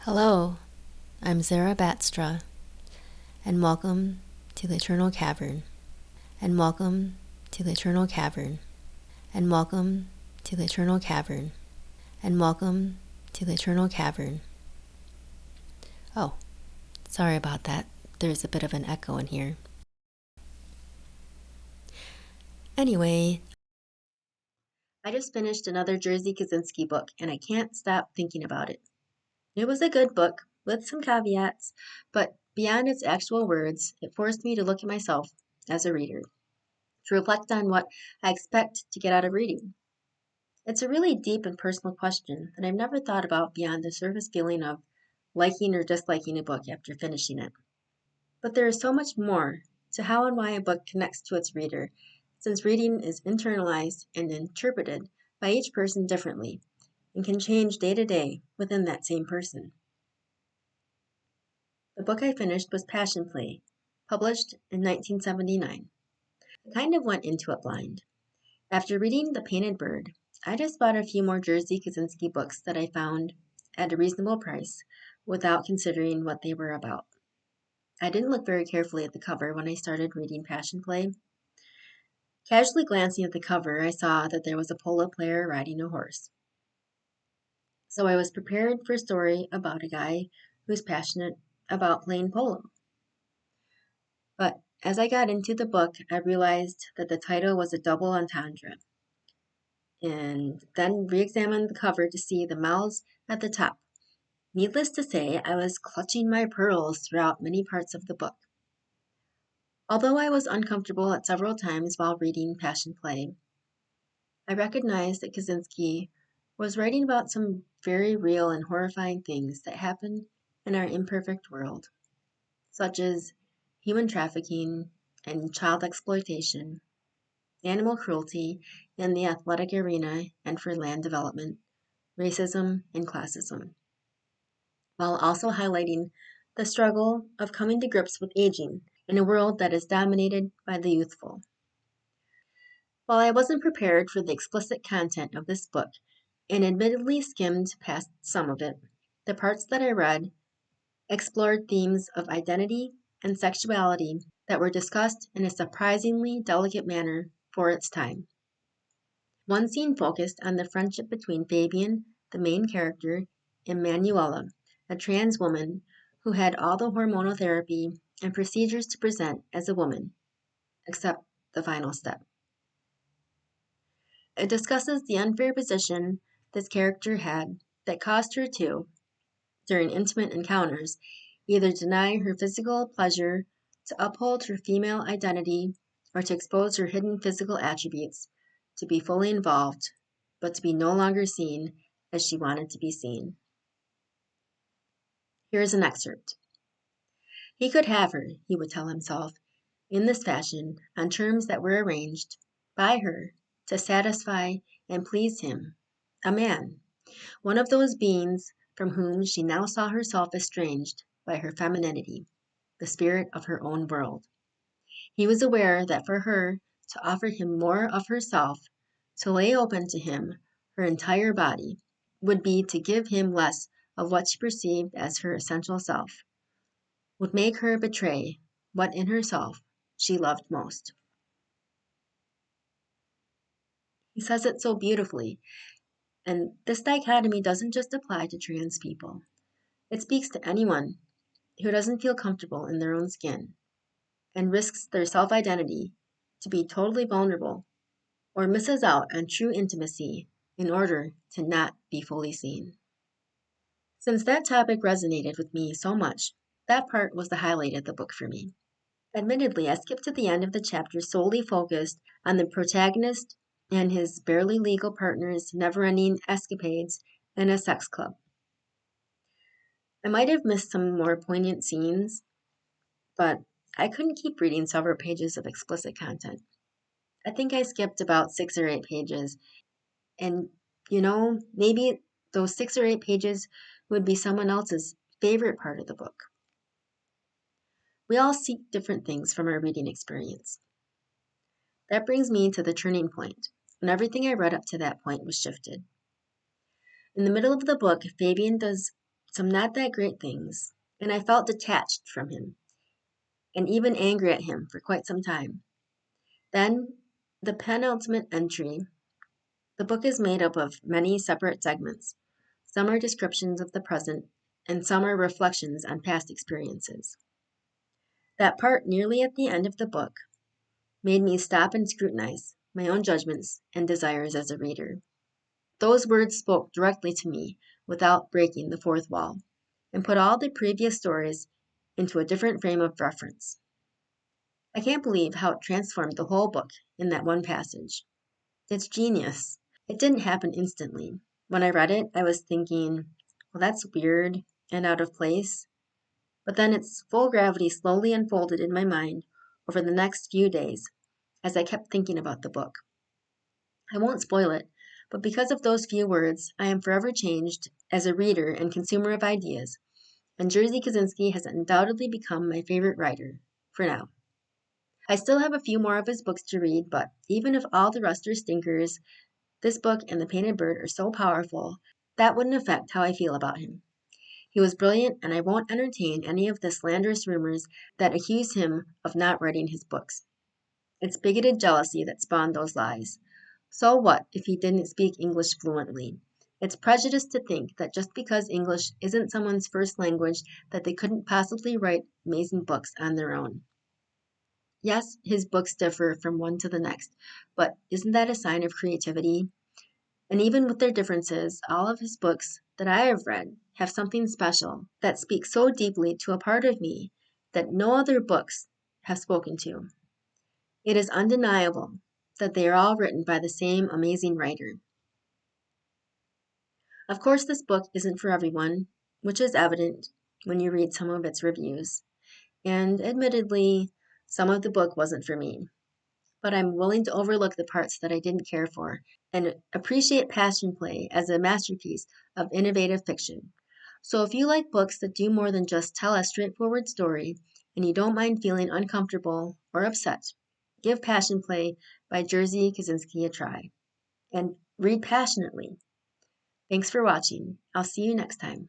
Hello, I'm Zara Batstra, and welcome to the Eternal Cavern, and welcome to the Eternal Cavern, and welcome to the Eternal Cavern, and welcome to the Eternal Cavern. Oh, sorry about that. There's a bit of an echo in here. Anyway, I just finished another Jerzy Kosinski book, and I can't stop thinking about it. It was a good book, with some caveats, but beyond its actual words, it forced me to look at myself as a reader, to reflect on what I expect to get out of reading. It's a really deep and personal question that I've never thought about beyond the surface feeling of liking or disliking a book after finishing it. But there is so much more to how and why a book connects to its reader, since reading is internalized and interpreted by each person differently and can change day to day within that same person. The book I finished was Passion Play, published in 1979. I kind of went into it blind. After reading The Painted Bird, I just bought a few more Jerzy Kosinski books that I found at a reasonable price without considering what they were about. I didn't look very carefully at the cover when I started reading Passion Play. Casually glancing at the cover, I saw that there was a polo player riding a horse. So I was prepared for a story about a guy who's passionate about playing polo. But as I got into the book, I realized that the title was a double entendre, and then re-examined the cover to see the mouths at the top. Needless to say, I was clutching my pearls throughout many parts of the book. Although I was uncomfortable at several times while reading Passion Play, I recognized that Kosinski was writing about some very real and horrifying things that happen in our imperfect world, such as human trafficking and child exploitation, animal cruelty in the athletic arena and for land development, racism, and classism, while also highlighting the struggle of coming to grips with aging in a world that is dominated by the youthful. While I wasn't prepared for the explicit content of this book and admittedly skimmed past some of it, the parts that I read explored themes of identity and sexuality that were discussed in a surprisingly delicate manner for its time. One scene focused on the friendship between Fabian, the main character, and Manuela, a trans woman who had all the hormonal therapy and procedures to present as a woman, except the final step. It discusses the unfair position this character had that caused her to, during intimate encounters, either deny her physical pleasure to uphold her female identity or to expose her hidden physical attributes, to be fully involved, but to be no longer seen as she wanted to be seen. Here is an excerpt. He could have her, he would tell himself, in this fashion, on terms that were arranged by her to satisfy and please him, a man, one of those beings from whom she now saw herself estranged by her femininity, the spirit of her own world. He was aware that for her to offer him more of herself, to lay open to him her entire body, would be to give him less of what she perceived as her essential self, would make her betray what in herself she loved most. He says it so beautifully, and this dichotomy doesn't just apply to trans people. It speaks to anyone who doesn't feel comfortable in their own skin and risks their self-identity to be totally vulnerable or misses out on true intimacy in order to not be fully seen. Since that topic resonated with me so much, that part was the highlight of the book for me. Admittedly, I skipped to the end of the chapter solely focused on the protagonist and his barely legal partner's never-ending escapades in a sex club. I might have missed some more poignant scenes, but I couldn't keep reading several pages of explicit content. I think I skipped about 6 or 8 pages, and maybe those 6 or 8 pages would be someone else's favorite part of the book. We all seek different things from our reading experience. That brings me to the turning point, when everything I read up to that point was shifted. In the middle of the book, Fabian does some not that great things, and I felt detached from him, and even angry at him for quite some time. Then, the penultimate entry. The book is made up of many separate segments. Some are descriptions of the present, and some are reflections on past experiences. That part nearly at the end of the book made me stop and scrutinize my own judgments and desires as a reader. Those words spoke directly to me without breaking the fourth wall, and put all the previous stories into a different frame of reference. I can't believe how it transformed the whole book in that one passage. It's genius. It didn't happen instantly. When I read it, I was thinking, well, that's weird and out of place. But then its full gravity slowly unfolded in my mind over the next few days as I kept thinking about the book. I won't spoil it, but because of those few words, I am forever changed as a reader and consumer of ideas, and Jerzy Kosinski has undoubtedly become my favorite writer, for now. I still have a few more of his books to read, but even if all the rest are stinkers, this book and The Painted Bird are so powerful that wouldn't affect how I feel about him. He was brilliant, and I won't entertain any of the slanderous rumors that accuse him of not writing his books. It's bigoted jealousy that spawned those lies. So what if he didn't speak English fluently? It's prejudice to think that just because English isn't someone's first language that they couldn't possibly write amazing books on their own. Yes, his books differ from one to the next, but isn't that a sign of creativity? And even with their differences, all of his books that I have read have something special that speaks so deeply to a part of me that no other books have spoken to. It is undeniable that they are all written by the same amazing writer. Of course, this book isn't for everyone, which is evident when you read some of its reviews. And admittedly, some of the book wasn't for me. But I'm willing to overlook the parts that I didn't care for and appreciate Passion Play as a masterpiece of innovative fiction. So if you like books that do more than just tell a straightforward story and you don't mind feeling uncomfortable or upset, give Passion Play by Jerzy Kosinski a try. And read passionately. Thanks for watching. I'll see you next time.